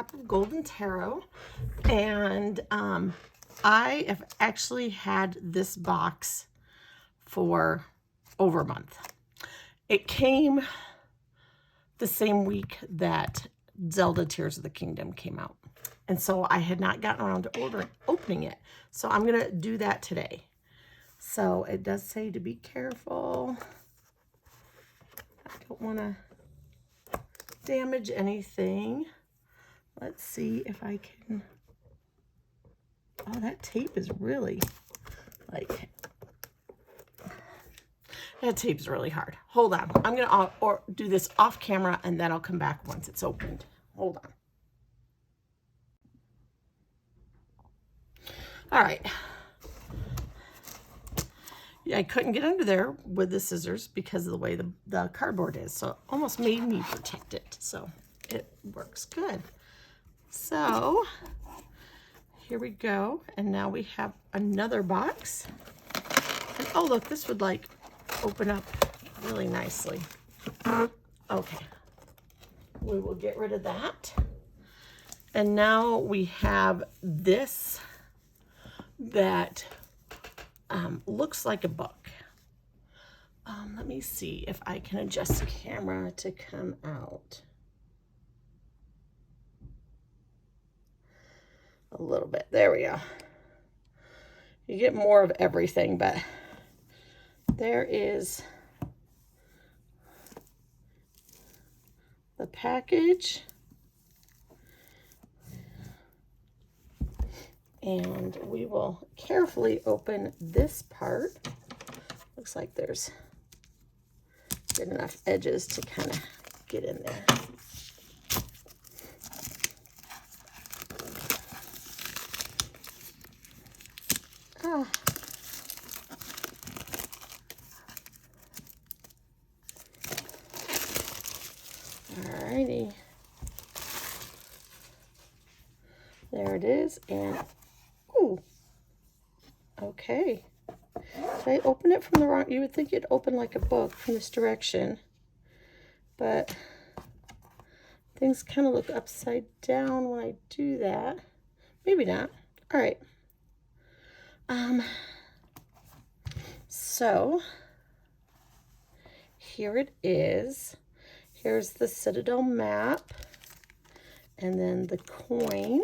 Drop of Golden Tarot, and I have actually had this box for over a month. It came the same week that Zelda Tears of the Kingdom came out, and so I had not gotten around to opening it. So I'm gonna do that today. So it does say to be careful. I don't want to damage anything. Let's see if I can. Oh, that tape is really like, that tape's really hard. Hold on. I'm going to do this off camera, and then I'll come back once it's opened. Hold on. All right. Yeah, I couldn't get under there with the scissors because of the way the cardboard is. So it almost made me protect it. So it works good. So here we go. And now we have another box. And oh, look, this would like open up really nicely. Okay. We will get rid of that. And now we have this that looks like a book. Let me see if I can adjust the camera to come out a little bit. There we go. You get more of everything, but there is the package. And we will carefully open this part. Looks like there's good enough edges to kind of get in there. Ah. Alrighty. There it is, and ooh, okay. Did I open it from the wrong? You would think it'd open like a book from this direction, but things kind of look upside down when I do that. Maybe not. All right. So here it is. Here's the Citadel map, and then the coin.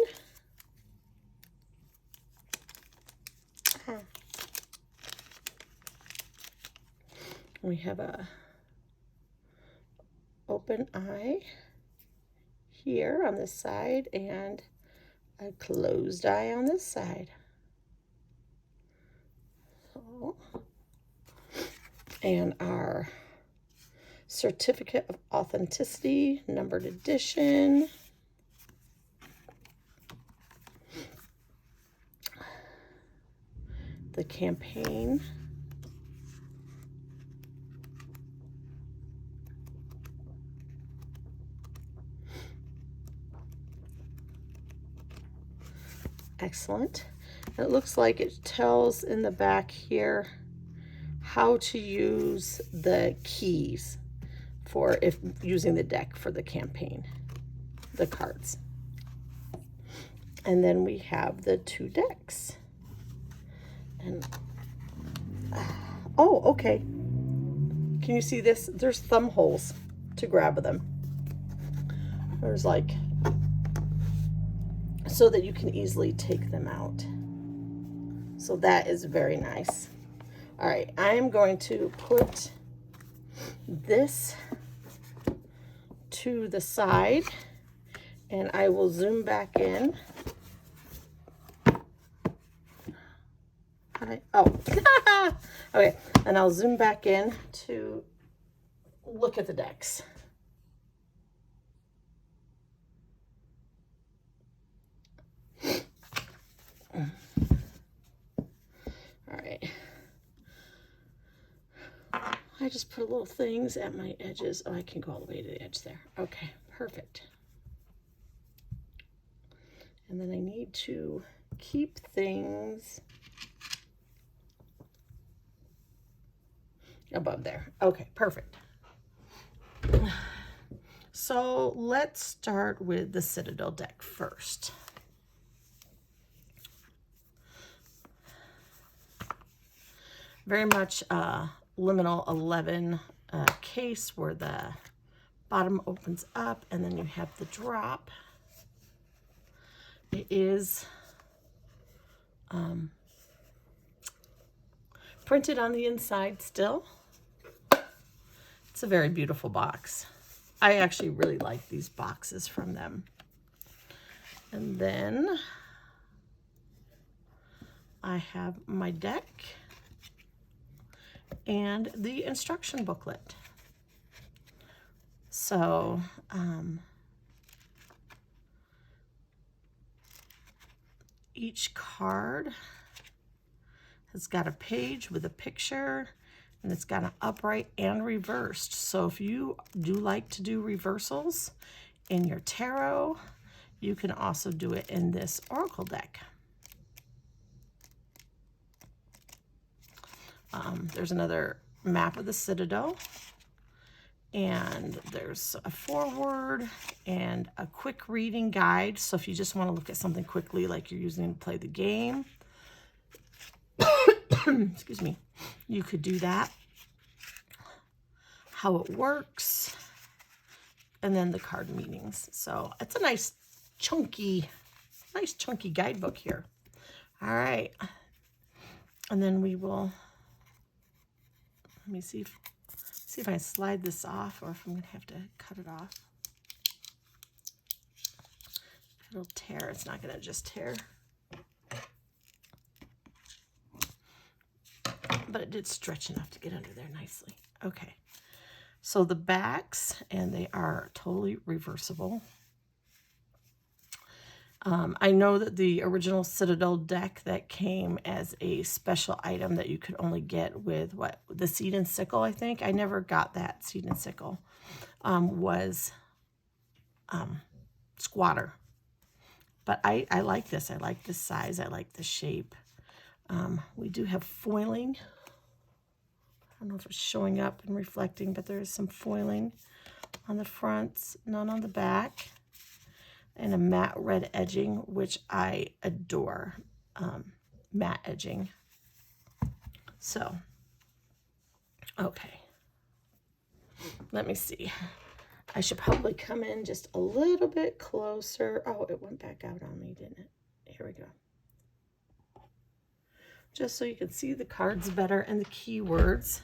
We have a open eye here on this side and a closed eye on this side. So, and our certificate of authenticity, numbered edition. The campaign. Excellent. It looks like it tells in the back here how to use the keys for if using the deck for the campaign, the cards. And then we have the 2 decks. And oh, okay. Can you see this? There's thumb holes to grab them. There's like, so that you can easily take them out. So that is very nice. All right, I am going to put this to the side, and I will zoom back in. Oh, okay, and I'll zoom back in to look at the decks. All right. I just put little things at my edges. Oh, I can go all the way to the edge there. Okay, perfect. And then I need to keep things above there. Okay, perfect. So let's start with the Citadel deck first. Very much liminal 11 case where the bottom opens up and then you have the drop. It is printed on the inside still. It's a very beautiful box. I actually really like these boxes from them. And then I have my deck and the instruction booklet. So each card has got a page with a picture, and it's got an upright and reversed. So if you do like to do reversals in your tarot, you can also do it in this Oracle deck. There's another map of the Citadel, and there's a foreword and a quick reading guide. So if you just want to look at something quickly, like you're using to play the game, excuse me, you could do that. How it works, and then the card meanings. So it's a nice chunky guidebook here. All right, and then we will. Let me see if I slide this off, or if I'm gonna have to cut it off. It'll tear. It's not gonna just tear. But it did stretch enough to get under there nicely. Okay, so the backs, and they are totally reversible. I know that the original Citadel deck that came as a special item that you could only get with the Seed and Sickle, I think. I never got that Seed and Sickle. Was Squatter. But I like this. I like the size. I like the shape. We do have foiling. I don't know if it's showing up and reflecting, but there is some foiling on the fronts, none on the back, and a matte red edging, which I adore, matte edging. So, okay, let me see. I should probably come in just a little bit closer. Oh, it went back out on me, didn't it? Here we go. Just so you can see the cards better and the keywords.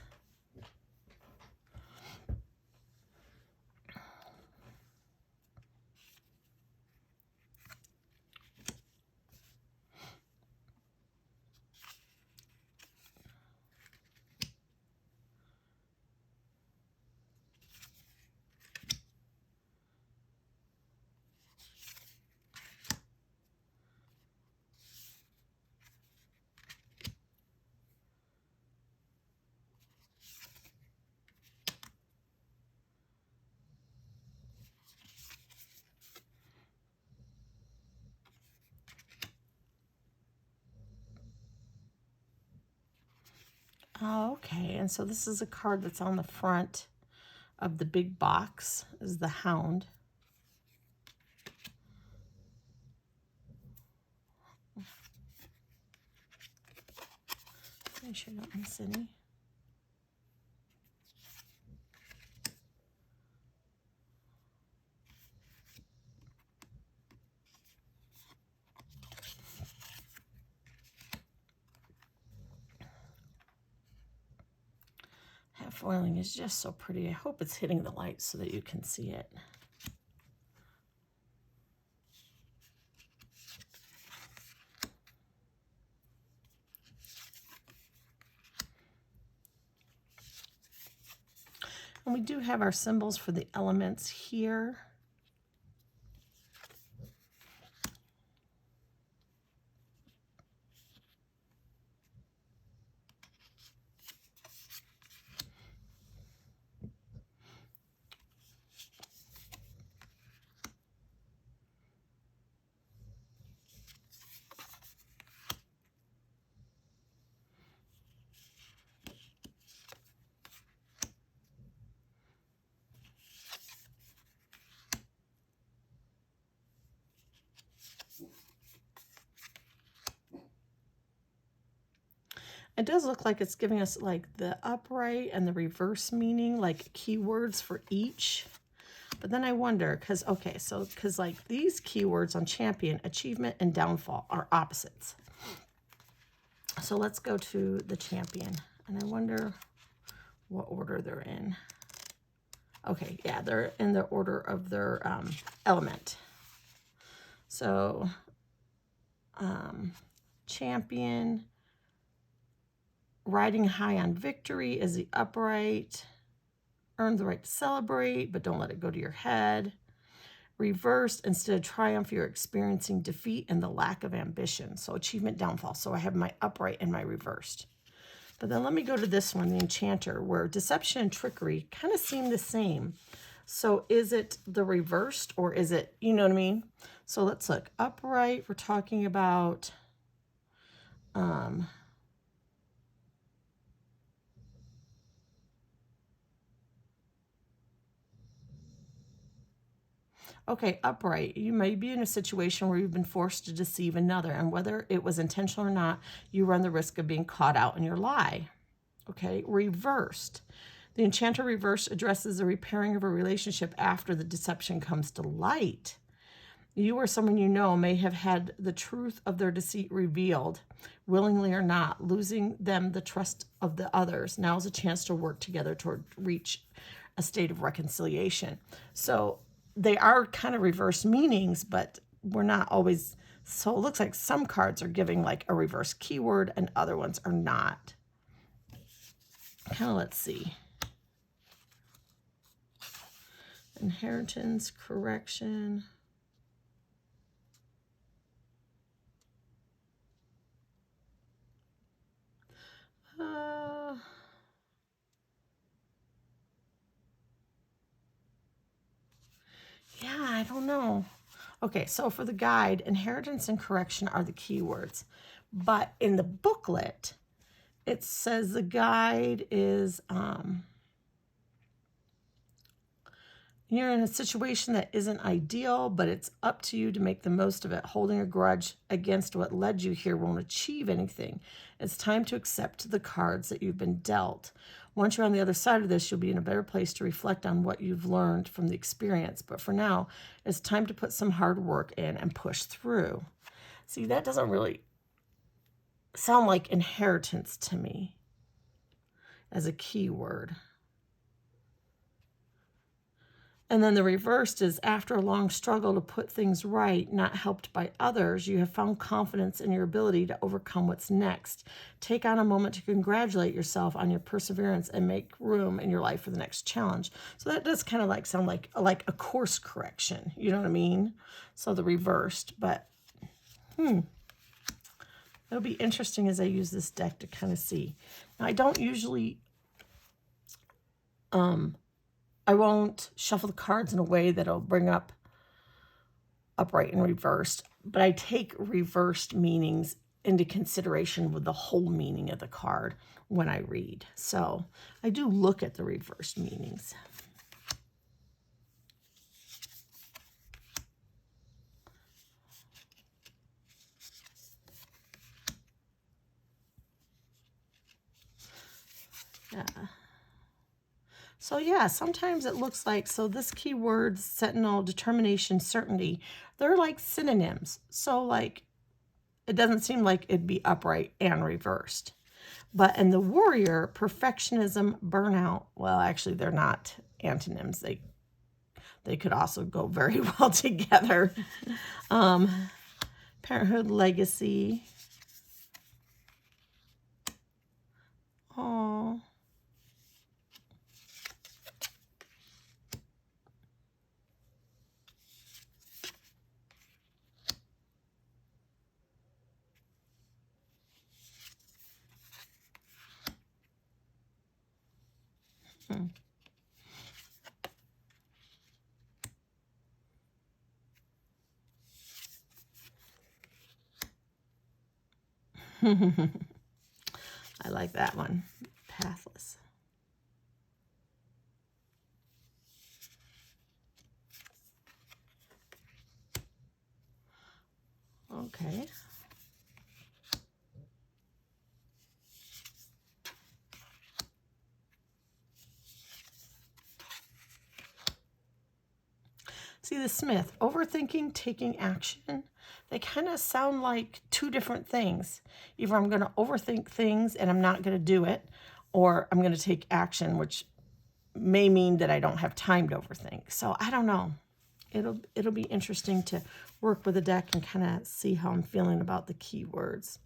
Okay, and so this is a card that's on the front of the big box, is the Hound. Make sure I don't miss any. That foiling is just so pretty. I hope it's hitting the light so that you can see it. And we do have our symbols for the elements here. It does look like it's giving us like the upright and the reverse meaning, like keywords for each. But then I wonder, because, okay, so, because like these keywords on champion, achievement, and downfall are opposites. So let's go to the champion. And I wonder what order they're in. Okay, yeah, they're in the order of their element. So, champion, riding high on victory is the upright. Earn the right to celebrate, but don't let it go to your head. Reversed, instead of triumph, you're experiencing defeat and the lack of ambition. So achievement, downfall. So I have my upright and my reversed. But then let me go to this one, the enchanter, where deception and trickery kind of seem the same. So is it the reversed or is it, you know what I mean? So let's look. Upright, we're talking about okay, upright. You may be in a situation where you've been forced to deceive another, and whether it was intentional or not, you run the risk of being caught out in your lie. Okay, reversed. The enchanter reversed addresses the repairing of a relationship after the deception comes to light. You or someone you know may have had the truth of their deceit revealed, willingly or not, losing them the trust of the others. Now is a chance to work together toward reach a state of reconciliation. So they are kind of reverse meanings, but we're not always. So it looks like some cards are giving like a reverse keyword and other ones are not. Kind of, let's see. Inheritance, correction. Yeah, I don't know. Okay, so for the guide, inheritance and correction are the keywords. But in the booklet, it says the guide is, you're in a situation that isn't ideal, but it's up to you to make the most of it. Holding a grudge against what led you here won't achieve anything. It's time to accept the cards that you've been dealt. Once you're on the other side of this, you'll be in a better place to reflect on what you've learned from the experience. But for now, it's time to put some hard work in and push through. See, that doesn't really sound like inheritance to me as a keyword. And then the reversed is, after a long struggle to put things right, not helped by others, you have found confidence in your ability to overcome what's next. Take on a moment to congratulate yourself on your perseverance and make room in your life for the next challenge. So that does kind of like sound like a course correction. You know what I mean? So the reversed, but it'll be interesting as I use this deck to kind of see. Now, I don't usually I won't shuffle the cards in a way that'll bring up upright and reversed, but I take reversed meanings into consideration with the whole meaning of the card when I read. So I do look at the reversed meanings. Yeah. So yeah, sometimes it looks like, so this keyword, sentinel, determination, certainty, they're like synonyms. So like, it doesn't seem like it'd be upright and reversed. But in the warrior, perfectionism, burnout, well, actually they're not antonyms. They could also go very well together. Parenthood, legacy. Oh. I like that one. Pathless. Okay. See the Smith, overthinking, taking action. They kind of sound like two different things. Either I'm going to overthink things and I'm not going to do it, or I'm going to take action, which may mean that I don't have time to overthink. So I don't know. It'll be interesting to work with the deck and kind of see how I'm feeling about the keywords.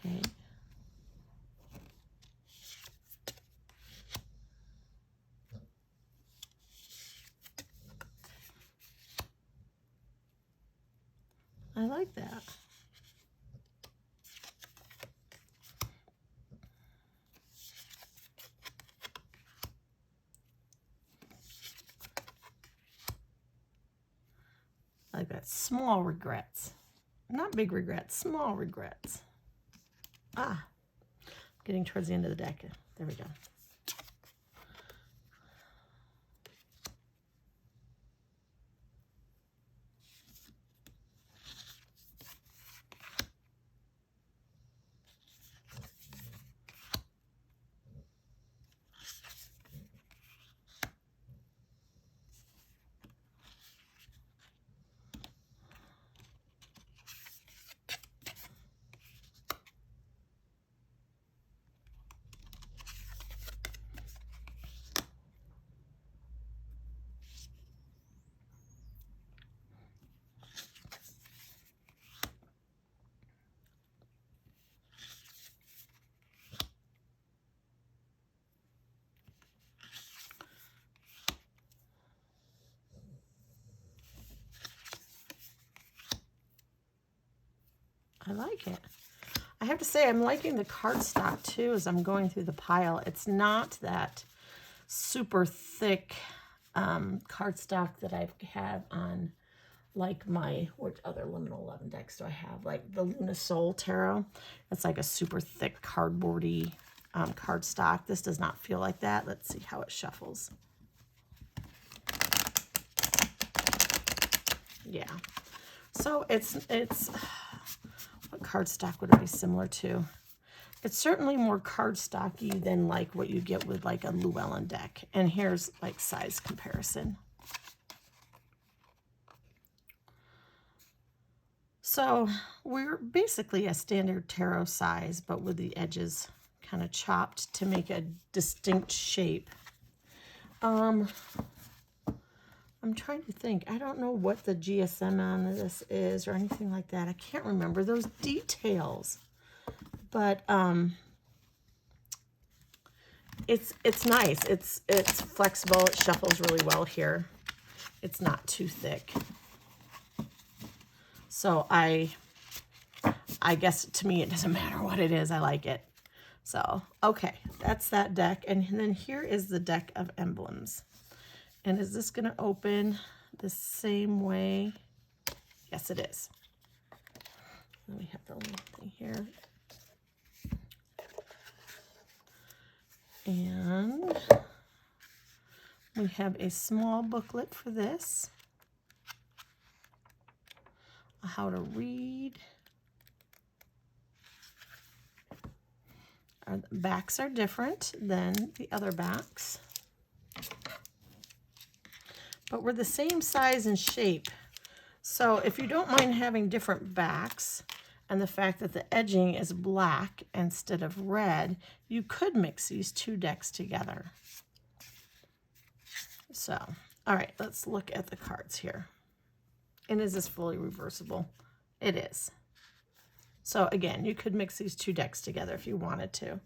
Okay. I like that. I like that. Small regrets. Not big regrets, small regrets. Ah, getting towards the end of the deck. There we go. I like it. I have to say, I'm liking the cardstock too as I'm going through the pile. It's not that super thick cardstock that I've had on like my, which other Liminal 11 decks do I have? Like the Luna Soul Tarot. It's like a super thick cardboardy cardstock. This does not feel like that. Let's see how it shuffles. Yeah. So it's what cardstock would it be similar to? It's certainly more cardstocky than like what you get with like a Llewellyn deck. And here's like size comparison. So we're basically a standard tarot size, but with the edges kind of chopped to make a distinct shape. I'm trying to think. I don't know what the GSM on this is or anything like that. I can't remember those details. But it's nice. It's flexible. It shuffles really well here. It's not too thick. So I guess to me it doesn't matter what it is. I like it. So, okay, that's that deck. And then here is the deck of emblems. And is this going to open the same way? Yes, it is. Then we have the little thing here. And we have a small booklet for this. How to read. Our backs are different than the other backs. But we're the same size and shape. So if you don't mind having different backs and the fact that the edging is black instead of red, you could mix these two decks together. So, all right, let's look at the cards here. And is this fully reversible? It is. So again, you could mix these two decks together if you wanted to.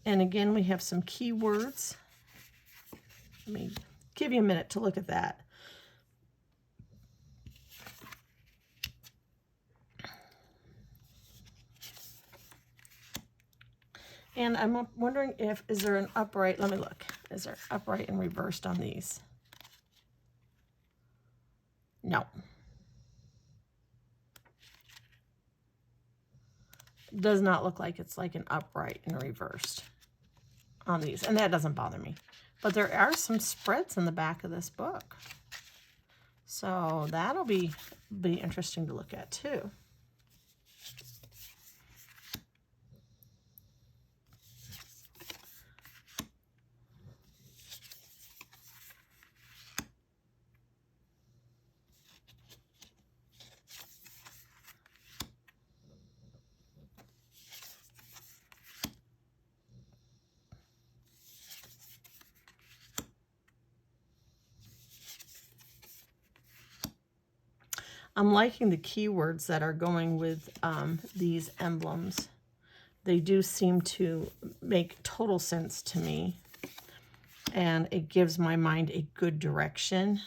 And again, we have some keywords. Let me give you a minute to look at that. And I'm wondering if, is there an upright? Let me look. Is there upright and reversed on these? No. Does not look like it's like an upright and reversed on these. And that doesn't bother me. But there are some spreads in the back of this book. So that'll be interesting to look at too. I'm liking the keywords that are going with these emblems. They do seem to make total sense to me, and it gives my mind a good direction.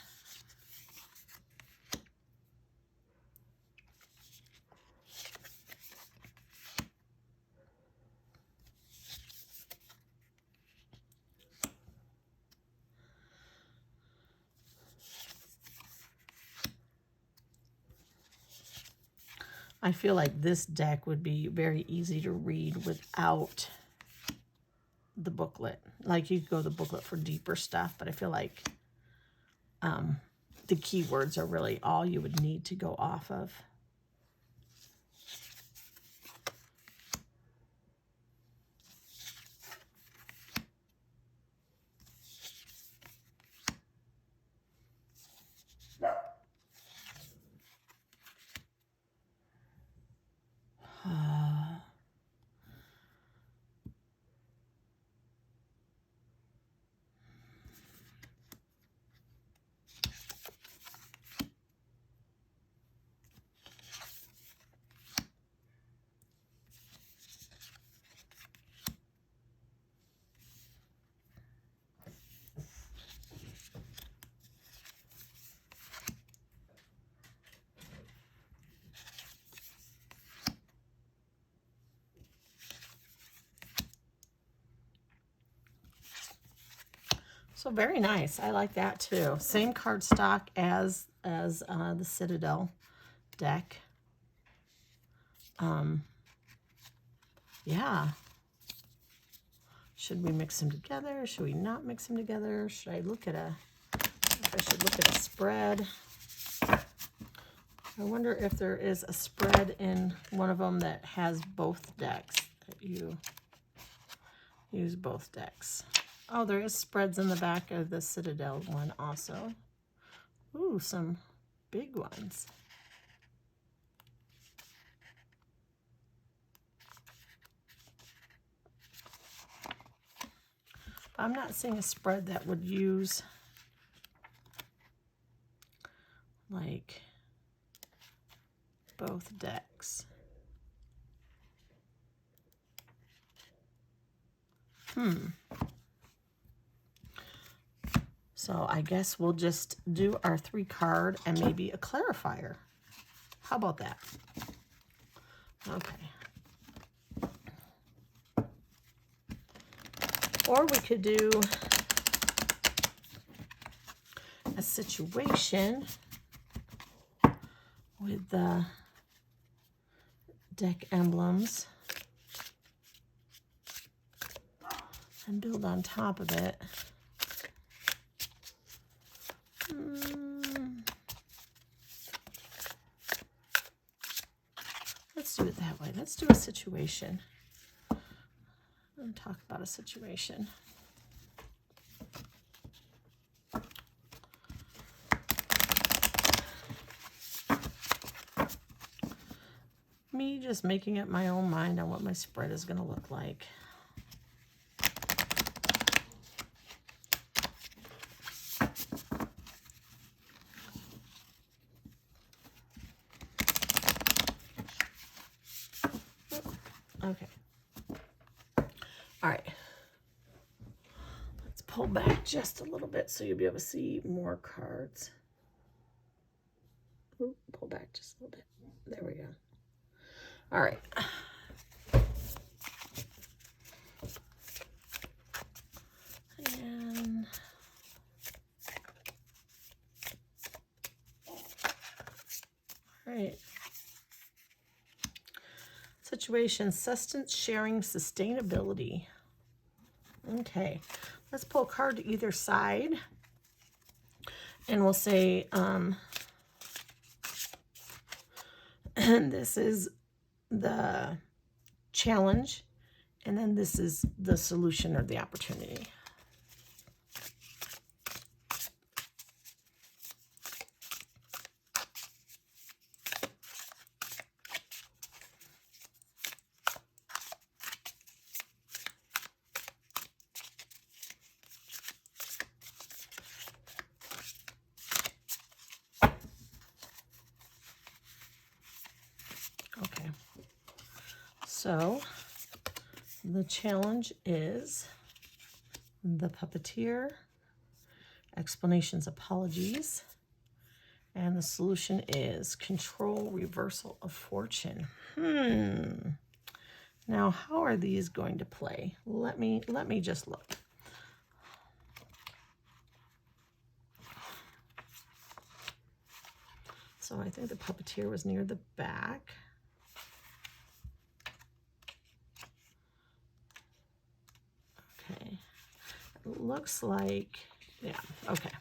I feel like this deck would be very easy to read without the booklet. Like, you could go the booklet for deeper stuff, but I feel like the keywords are really all you would need to go off of. So very nice. I like that too. Same cardstock as the Citadel deck. Yeah. Should we mix them together? Should we not mix them together? Should I look at a spread? I wonder if there is a spread in one of them that has both decks, that you use both decks. Oh, there is spreads in the back of the Citadel one also. Ooh, some big ones. I'm not seeing a spread that would use like both decks. So I guess we'll just do our 3 card and maybe a clarifier. How about that? Okay. Or we could do a situation with the deck emblems and build on top of it. Let's do it that way. Let's do a situation. And talk about a situation. Me just making up my own mind on what my spread is going to look like. Okay. All right. Let's pull back just a little bit so you'll be able to see more cards. Ooh, pull back just a little bit. There we go. All right. And all right. Situation, sustenance, sharing, sustainability. Okay, let's pull a card to either side. And we'll say, and this is the challenge, and then this is the solution or the opportunity. So the challenge is the puppeteer, explanations, apologies, and the solution is control, reversal of fortune. Now, how are these going to play? Let me just look. So I think the puppeteer was near the back. Okay. It looks like, yeah, okay.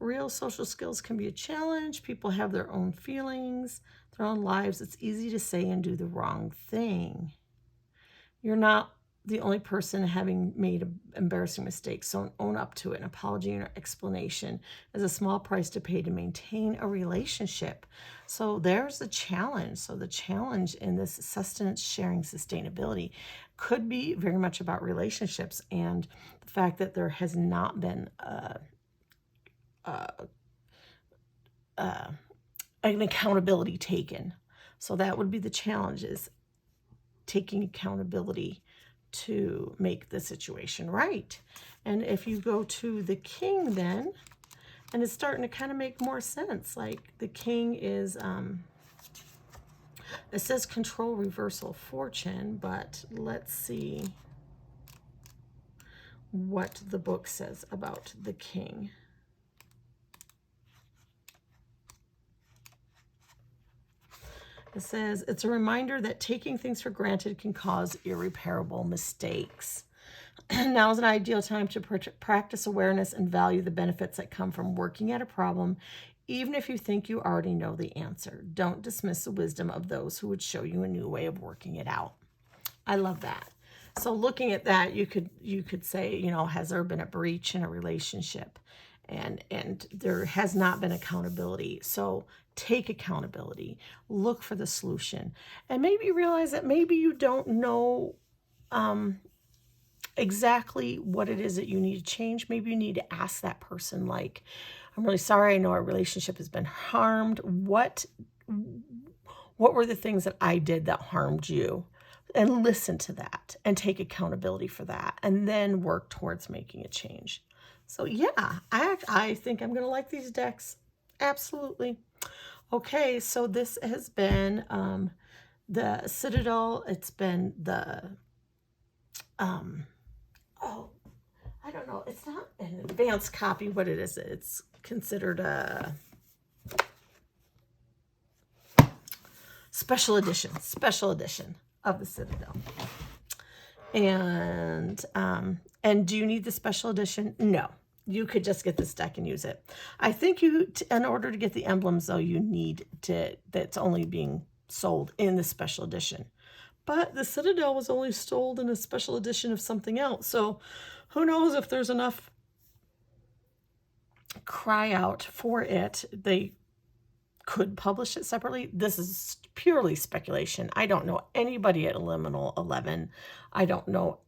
Real social skills can be a challenge. People have their own feelings, their own lives. It's easy to say and do the wrong thing. You're not the only person having made embarrassing mistakes, so own up to it. An apology or explanation is a small price to pay to maintain a relationship. So there's the challenge. So the challenge in this sustenance, sharing, sustainability could be very much about relationships and the fact that there has not been an accountability taken. So that would be the challenge, is taking accountability to make the situation right. And if you go to the king then, and it's starting to kind of make more sense, like the king is, it says control, reversal, fortune, but let's see what the book says about the king. It says, it's a reminder that taking things for granted can cause irreparable mistakes. Now is an ideal time to practice awareness and value the benefits that come from working at a problem, even if you think you already know the answer. Don't dismiss the wisdom of those who would show you a new way of working it out. I love that. So looking at that, you could say, you know, has there been a breach in a relationship? And there has not been accountability. So take accountability, look for the solution, and maybe realize that maybe you don't know exactly what it is that you need to change. Maybe you need to ask that person, like, I'm really sorry, I know our relationship has been harmed. What were the things that I did that harmed you? And listen to that and take accountability for that, and then work towards making a change. So yeah, I think I'm going to like these decks. Absolutely. Okay, so this has been the Citadel. It's been the, oh, I don't know. It's not an advanced copy. What it is, it's considered a special edition of the Citadel. And do you need the special edition? No. You could just get this deck and use it. I think in order to get the emblems, though, you need to, that's only being sold in the special edition. But the Citadel was only sold in a special edition of something else. So who knows if there's enough cry out for it. They could publish it separately. This is purely speculation. I don't know anybody at Liminal 11. I don't know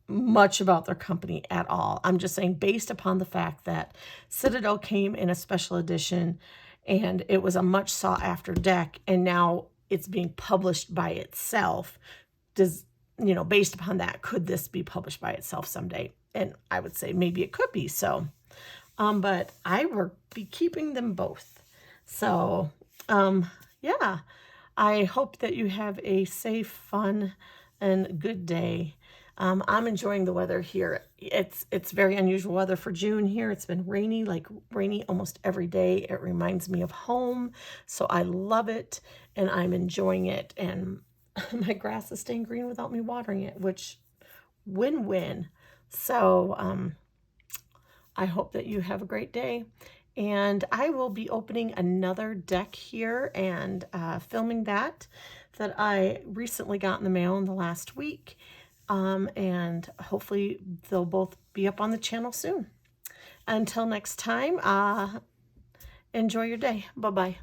much about their company at all. I'm just saying, based upon the fact that Citadel came in a special edition and it was a much sought after deck, and now it's being published by itself, does, you know, based upon that, could this be published by itself someday? And I would say maybe it could be. So but I will be keeping them both. So yeah, I hope that you have a safe, fun, and good day. I'm enjoying the weather here. It's very unusual weather for June here. It's been rainy, like rainy almost every day. It reminds me of home, so I love it, and I'm enjoying it. And my grass is staying green without me watering it, which win-win. So I hope that you have a great day. And I will be opening another deck here and filming that I recently got in the mail in the last week. And hopefully they'll both be up on the channel soon. Until next time, enjoy your day. Bye-bye.